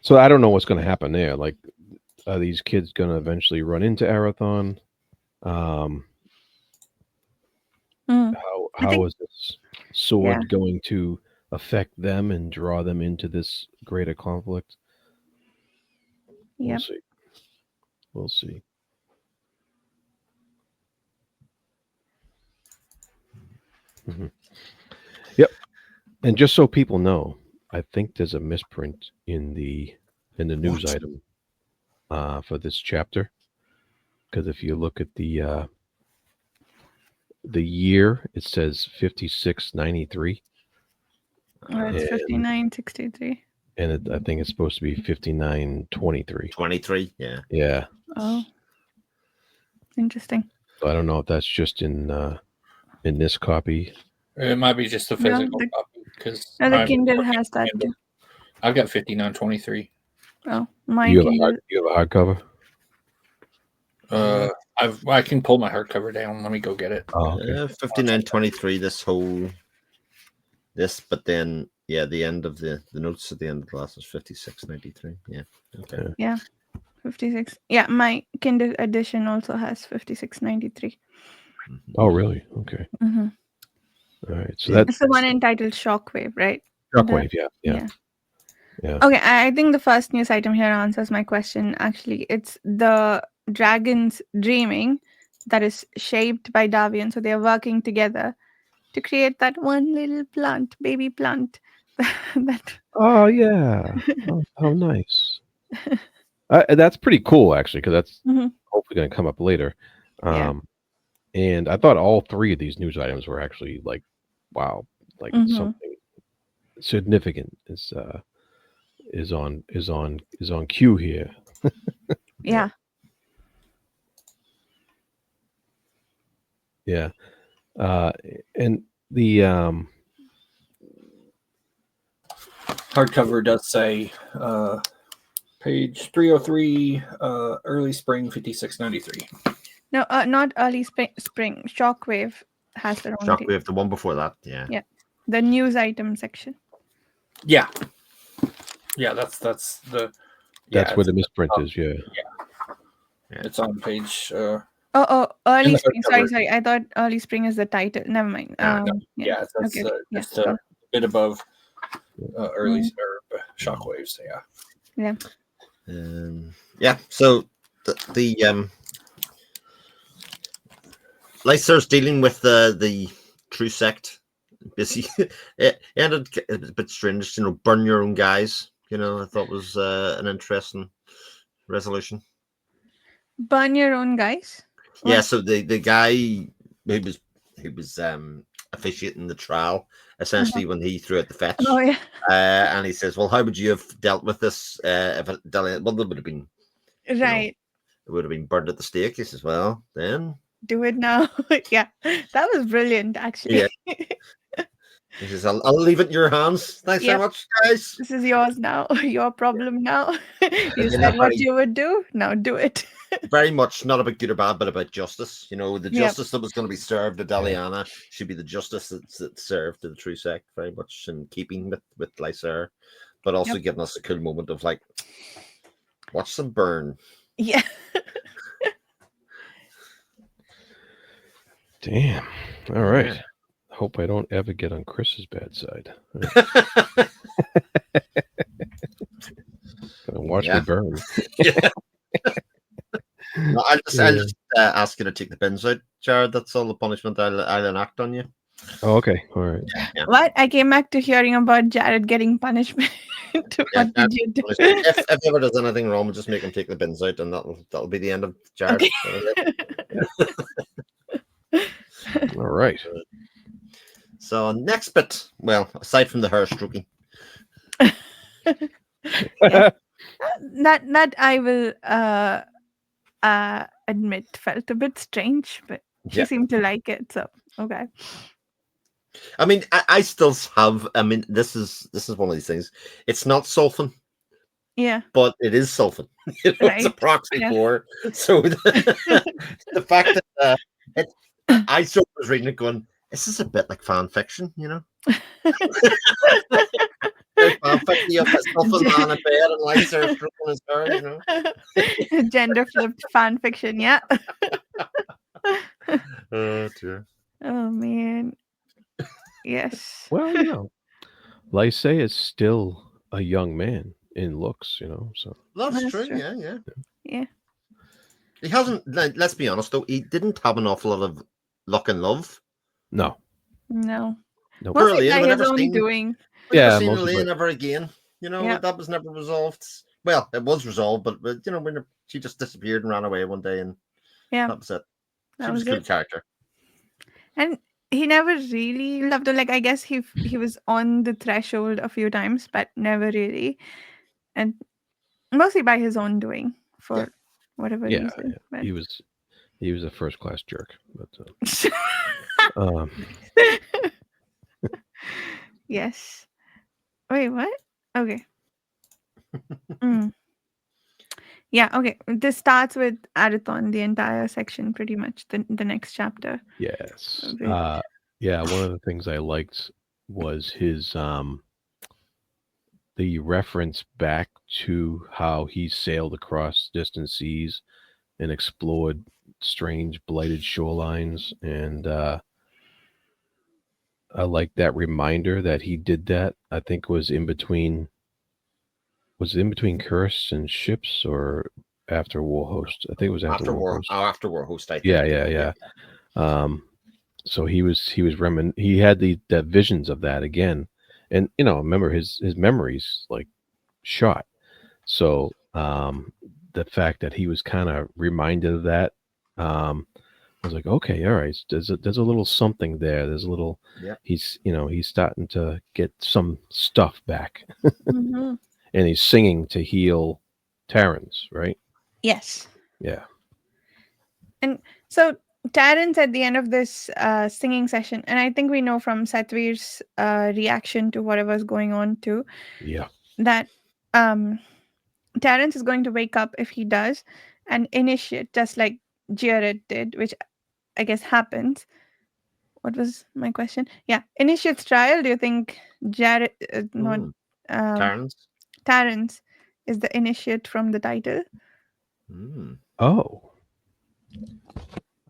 so I don't know what's gonna happen there. Like, are these kids gonna eventually run into Arathon? How is this sword going to affect them and draw them into this greater conflict? Yep. We'll see. Yep. And just so people know, I think there's a misprint in the news item for this chapter, because if you look at the year, it says 5693. It's 5963. And I think it's supposed to be 5923. 23, yeah. Yeah. Oh, interesting. So I don't know if that's just in this copy. It might be just a physical copy, because the Kindle has that too. I've got 5923. Oh, my you Kindle. You have a hardcover? I can pull my hardcover down. Let me go get it. Oh, okay. 5923. But then the end of the notes at the end of the last is 5693. Yeah. Okay. Yeah. 56. Yeah, my Kindle edition also has 5693. Oh, really? Okay. Mm-hmm. All right. So that's the one entitled Shockwave, right? Shockwave, yeah. Okay, I think the first news item here answers my question. Actually, it's the dragon's dreaming that is shaped by Davian. So they are working together to create that one little plant, baby plant. Oh, yeah. How nice. That's pretty cool, actually, because that's hopefully going to come up later. And I thought all three of these news items were actually like, wow, like something significant is on cue here. Yeah. Yeah. And the hardcover does say page 303, early spring 5693. No, not early spring. Shockwave has their own. Shockwave, the one before that. Yeah. Yeah. The news item section. Yeah. Yeah, that's the. That's where the misprint is. Yeah. It's on page. Early spring. Sorry. I thought early spring is the title. Never mind. Yeah, that's just a bit above early shockwaves. Yeah. Yeah. So the Lysair's dealing with the true sect. Basically, it ended a bit strange. Burn your own guys. I thought was an interesting resolution. Burn your own guys. What? Yeah. So the guy who was officiating the trial, essentially, when he threw out the fetch. Oh yeah. And he says, "Well, how would you have dealt with this if it would have been right? It would have been burned at the stake." He says, "Well, then do it now." Yeah, that was brilliant, actually. Yeah. He says, I'll leave it in your hands. Thanks very Yep. much, guys. This is yours now. Your problem now. You Again, said what you would do. Now do it. very much not about good or bad, but about justice. You know, the Yep. justice that was going to be served to Daliana should be the justice that's served to the true sect, very much in keeping with Lysair, but also Yep. giving us a cool moment of like, watch them burn. Yeah. Damn. All right. Yeah. Hope I don't ever get on Chris's bad side. Gonna watch me burn. No, I'll just ask you to take the bins out, Jared. That's all the punishment I'll enact on you. Oh, okay. All right. Yeah. What? I came back to hearing about Jared getting punishment. What did you do? If he ever does anything wrong, we'll just make him take the bins out, and that'll be the end of Jared. Okay. All right. So next bit, well, aside from the hair stroking, Yeah. That I will admit felt a bit strange, but she seemed to like it, so okay. I mean, I still have. I mean, this is one of these things. It's not sulfan, Yeah. but it is sulfan. You know, it's a Right. proxy Yeah. for. So the fact that I sort of was reading it, going, "This is a bit like fan fiction," you know. Fan fiction, you have a sulfan man in bed and lights are stroking his hair, you know. Gender flipped fan fiction, yeah. Oh dear. Oh man. Yes. Well, you know, Lysae is still a young man in looks, you know. So That's That's true. true. Yeah. Yeah. He hasn't. Let's be honest, though. He didn't have an awful lot of luck and love. no. No. Nope. Poor Mostly Elaine, by we his never own seen. doing. We never Yeah, seen mostly Elaine by- ever again. You know, Yeah. that was never resolved. Well, it was resolved, but you know, when she just disappeared and ran away one day, and Yeah. that was it. That She was was a cool it. character. And he never really loved her. Like I guess he was on the threshold a few times, but never really. And mostly by his own doing for whatever Yeah, reason. But... he was a first class jerk. But yes. Wait, what? Okay. Mm. Yeah, okay. This starts with Arathon, the entire section, pretty much, the next chapter. yes. Okay. Yeah, one of the things I liked was his the reference back to how he sailed across distant seas and explored strange blighted shorelines, and I like that reminder that he did that. I think was in between Curse and Ships or after Warhost. I think it was after Warhost. After Warhost, I think. Yeah. So he had the visions of that again, and you know, remember his memories like shot. So the fact that he was kind of reminded of that, I was like, okay, all right, there's a little something there. There's a little. Yeah. He's starting to get some stuff back, Mhm. and he's singing to heal Terrans, right? Yes. Yeah. And so Terrence at the end of this singing session, and I think we know from Satvir's reaction to whatever's going on too, Yeah. that Terrence is going to wake up if he does and initiate, just like Jared did, which I guess happens. What was my question? Yeah, initiate's trial. Do you think Jared, not Terrence, is the initiate from the title? Oh,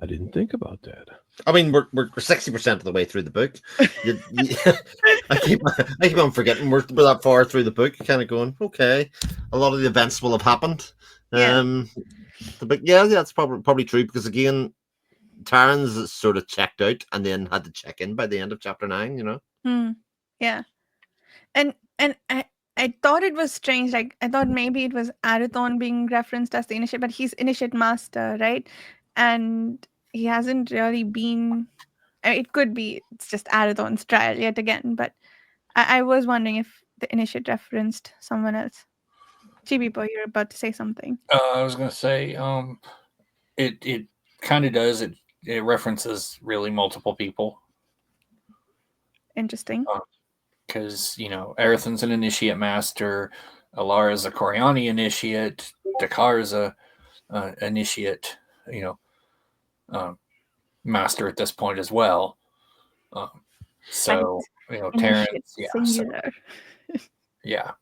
I didn't think about that. I mean, we're 60% of the way through the book. I keep on forgetting we're that far through the book, kind of going, okay, a lot of the events will have happened. Yeah. That's probably true, because again, Terrence is sort of checked out and then had to check in by the end of chapter 9. You know. Yeah, and I thought it was strange. Like I thought maybe it was Arathon being referenced as the initiate, but he's initiate master, right? And he hasn't really been. It could be it's just Arathon's trial yet again, but I was wondering if the initiate referenced someone else. Chibipo, you're about to say something. I was going to say, it kind of does. It references really multiple people. Interesting. Because, Aerithon's an initiate master, Alara's a Coriani initiate, Dakar's a initiate, master at this point as well. So, Initiate Terrence, singular. yeah.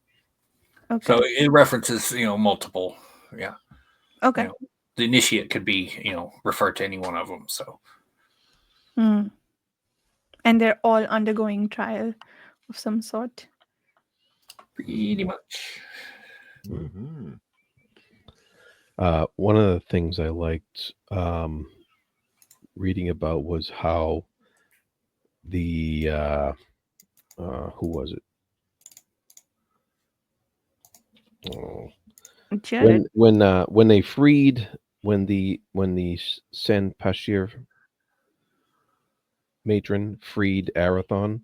Okay. So it references, multiple, yeah. Okay. The initiate could be, referred to any one of them. So. And they're all undergoing trial of some sort. Pretty much. Mm-hmm. One of the things I liked reading about was how the who was it? Oh. Jared? When they freed when the Sen Pashir matron freed Arathon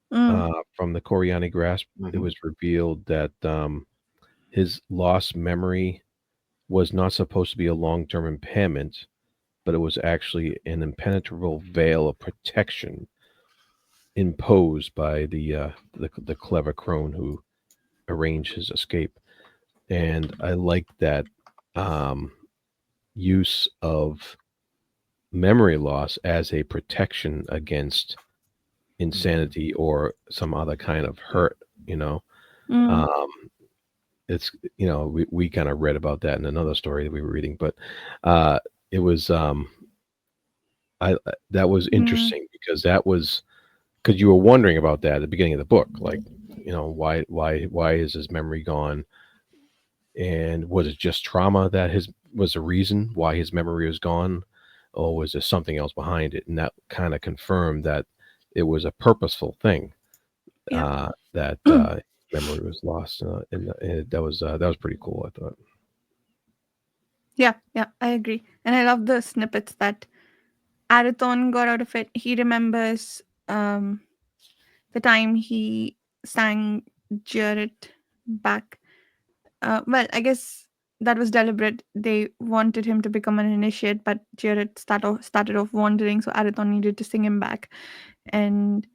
from the Coriani grasp, it was revealed that his lost memory was not supposed to be a long-term impairment, but it was actually an impenetrable veil of protection imposed by the clever crone who arranged his escape. And I like that use of memory loss as a protection against insanity or some other kind of hurt. It's we kind of read about that in another story that we were reading, but it was that was interesting because you were wondering about that at the beginning of the book, like why is his memory gone, and was it just trauma that was the reason why his memory was gone, or was there something else behind it? And that kind of confirmed that it was a purposeful thing. That memory was lost, and that was pretty cool, I thought. Yeah, I agree. And I love the snippets that Arathon got out of it. He remembers the time he sang Jared back. Well, I guess that was deliberate. They wanted him to become an initiate, but Jared started off wandering, so Arathon needed to sing him back. And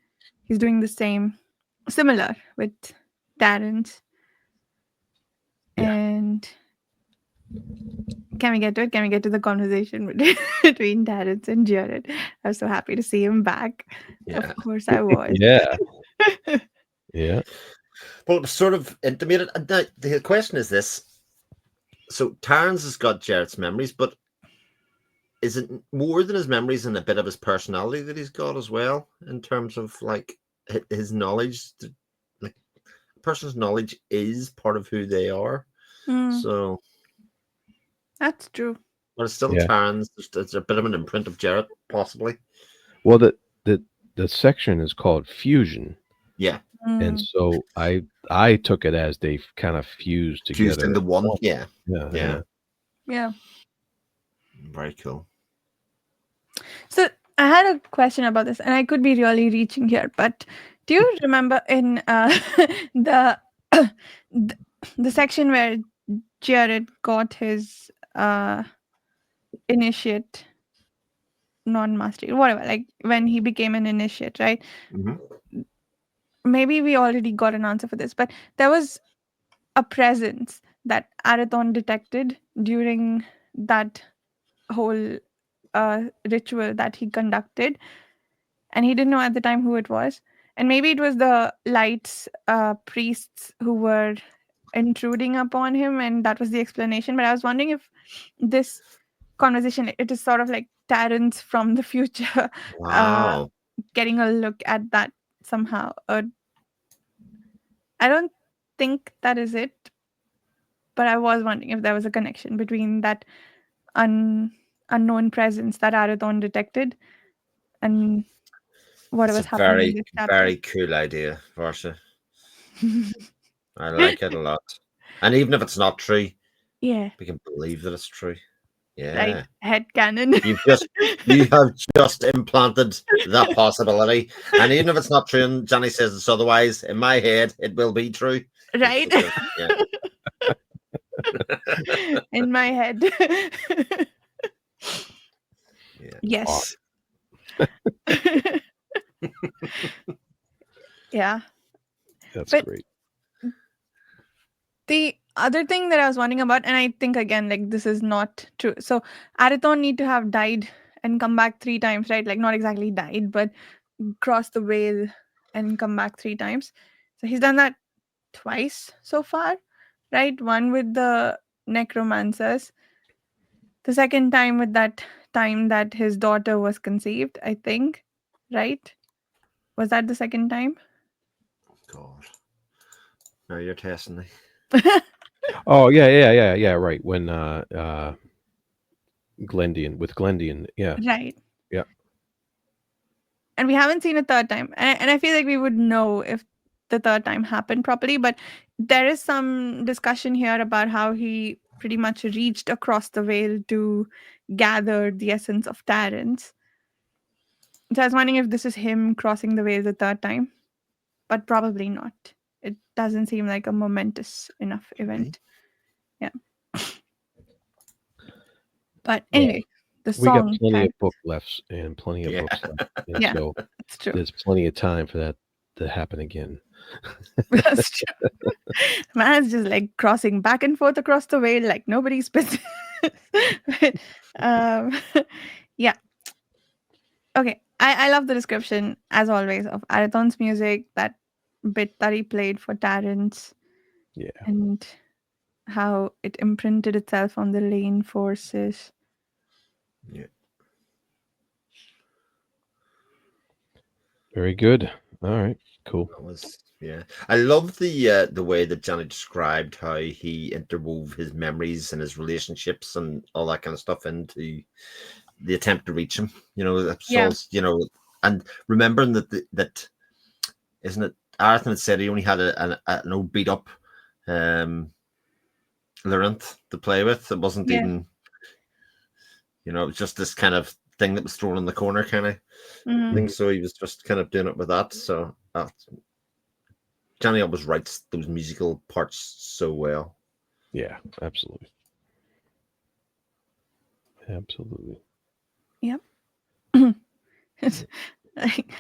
he's doing the similar with Terrence. Yeah. And can we get to it? Can we get to the conversation between Terrence and Jared? I was so happy to see him back. Yeah. Of course I was. Yeah. Yeah. Well, it was sort of intimated. The question is this. So Terrence has got Jared's memories, but is it more than his memories and a bit of his personality that he's got as well, in terms of like his knowledge? Like, a person's knowledge is part of who they are. So that's true. But it's still Terrence. There's a bit of an imprint of Jared, possibly. Well, the section is called Fusion. Yeah. And so I took it as they kind of fused together. Fused into one. Yeah. Very cool. So I had a question about this, and I could be really reaching here, but do you remember in the section where Jared got his initiate non-mastery, whatever, like when he became an initiate, right? Maybe we already got an answer for this, but there was a presence that Arathon detected during that whole ritual that he conducted, and he didn't know at the time who it was. And maybe it was the Lights priests who were intruding upon him, and that was the explanation. But I was wondering if this conversation, it is sort of like Terrence from the future. Wow. Getting a look at that somehow. I don't think that is it, but I was wondering if there was a connection between that unknown presence that Arathon detected and what was happening in this chapter. Very cool idea, Varsha. I like it a lot. And even if it's not true, we can believe that it's true. Yeah. Right. Headcanon. You have just implanted that possibility. And even if it's not true and Janny says it's otherwise, in my head, it will be true. Right. In my head. Yes. Yeah. That's But great. the other thing that I was wondering about, and I think again, like this is not true. So Arathon need to have died and come back 3 times, right? Like not exactly died, but cross the veil and come back 3 times. So he's done that twice so far, right? One with the necromancers, the second time with that time that his daughter was conceived, I think, right? Was that the second time? God, now you're testing me. Oh yeah. Right. When Glendian. Yeah. Right. Yeah. And we haven't seen a third time. And I feel like we would know if the third time happened properly. But there is some discussion here about how he pretty much reached across the veil to gather the essence of Terrence. So I was wondering if this is him crossing the veil the third time, but probably not. It doesn't seem like a momentous enough event. Yeah. But Well, anyway, the we got song plenty of Terrence. book left and plenty of Yeah. books left, and Yeah, so that's true. there's plenty of time for that to happen again. That's true. Man's just like crossing back and forth across the veil like nobody's business. But, um, yeah. Okay. I love the description, as always, of Arathon's music, that bit that he played for Terrence, Yeah. and how it imprinted itself on the lane forces. Yeah. Very good. All right. Cool. That was, yeah. I love the way that Johnny described how he interwove his memories and his relationships and all that kind of stuff into the attempt to reach him. You know, that's Yeah. all, you know, and remembering that isn't it? Arathon had said he only had an old beat up Labyrinth to play with. It wasn't Yeah. even, you know, it was just this kind of thing that was thrown in the corner kind of Mhm. thing. So he was just kind of doing it with that. So Johnny always writes those musical parts so well. Yeah. Absolutely. Absolutely. Yep. Like,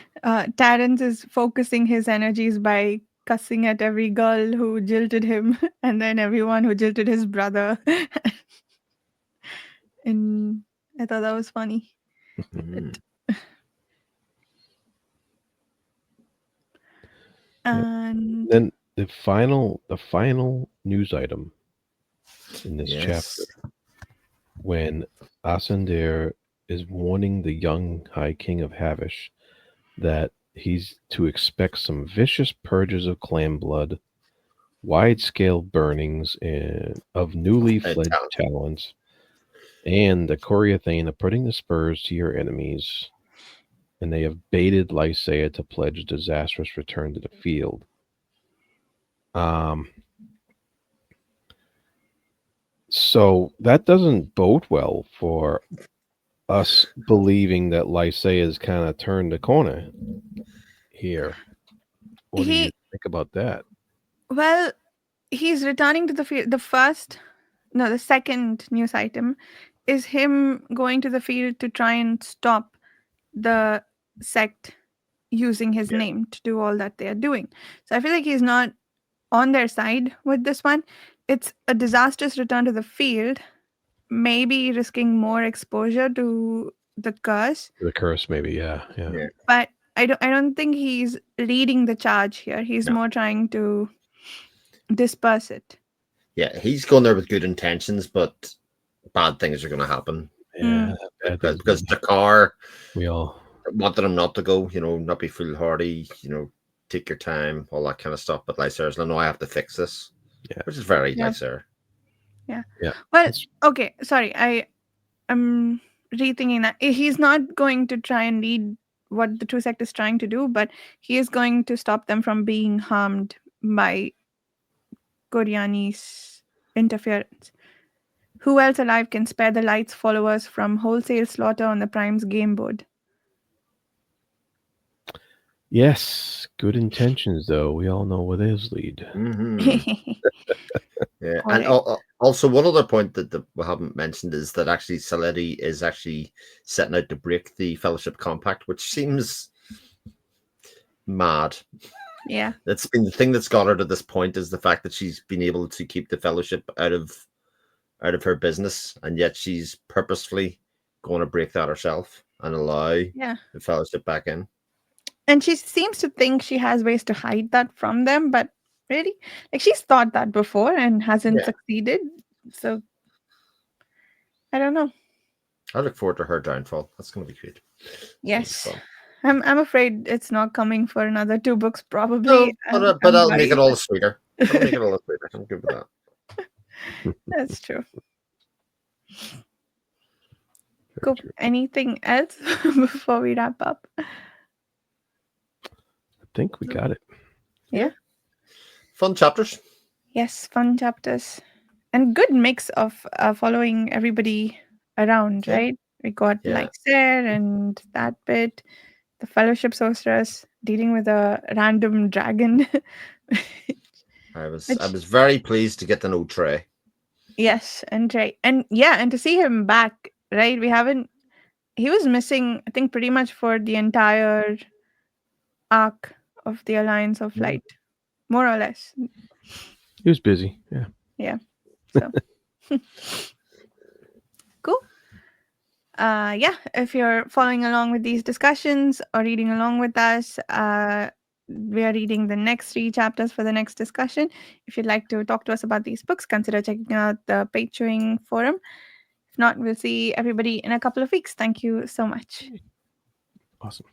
Terrence is focusing his energies by cussing at every girl who jilted him and then everyone who jilted his brother. And I thought that was funny. Mhm. And Then the final news item in this chapter, Yes. when Ascender is warning the young High King of Havish that he's to expect some vicious purges of clan blood, wide-scale burnings of newly fledged talents, and the Coriathane are putting the spurs to your enemies, and they have baited Lysaea to pledge disastrous return to the field. So that doesn't bode well for us believing that Lysaea has kind of turned the corner here. What do you think about that? well, he's returning to the field. The second news item is him going to the field to try and stop the sect using his name to do all that they are doing. So I feel like he's not on their side with this one. It's a disastrous return to the field, maybe risking more exposure to the curse. The curse, maybe, yeah. But I don't think he's leading the charge here. He's more trying to disperse it. Yeah, he's going there with good intentions, but bad things are going to happen. Yeah, because the car we all wanted him not to go, you know, not be foolhardy, you know, take your time, all that kind of stuff. But Lysaea's like, no, I have to fix this. Yeah. Which is very Lysaea. Yeah. Yeah. Well, okay, sorry. I am rethinking that. He's not going to try and lead what the true sect is trying to do, but he is going to stop them from being harmed by Coriani's interference. Who else alive can spare the Light's followers from wholesale slaughter on the Prime's game board? Yes, good intentions, though. We all know where those lead. Mm-hmm. Yeah, and also one other point that we haven't mentioned is that actually Saletti is actually setting out to break the Fellowship Compact, which seems mad. Yeah. That's been the thing that's got her to this point, is the fact that she's been able to keep the fellowship out of her business, and yet she's purposefully going to break that herself and allow Yeah. the fellowship back in. And she seems to think she has ways to hide that from them, but really, like, she's thought that before and hasn't Yeah. succeeded. So I don't know. I look forward to her downfall. That's going to be good. Yes. Fun. I'm afraid it's not coming for another 2 books, probably. No, but I'm I'll make it worried, all but sweeter. I'll make it all sweeter. I'm good with that. that's true. Very Cool. true. Anything else before we wrap up? I think we got it. Yeah. Fun chapters. Yes, fun chapters. And good mix of following everybody around, Yeah. right? We got Yeah. Lysair and that bit, the Fellowship Sorceress dealing with a random dragon. I was Which, very pleased to get to know Trey. yes, and right. And yeah, and to see him back, right? He was missing, I think, pretty much for the entire arc of the Alliance of Mhm. Light, more or less. He was busy. Yeah. Yeah. So cool. Yeah, if you're following along with these discussions or reading along with us, we are reading the next 3 chapters for the next discussion. If you'd like to talk to us about these books, consider checking out the Patreon forum. If not, we'll see everybody in a couple of weeks. Thank you so much. Awesome.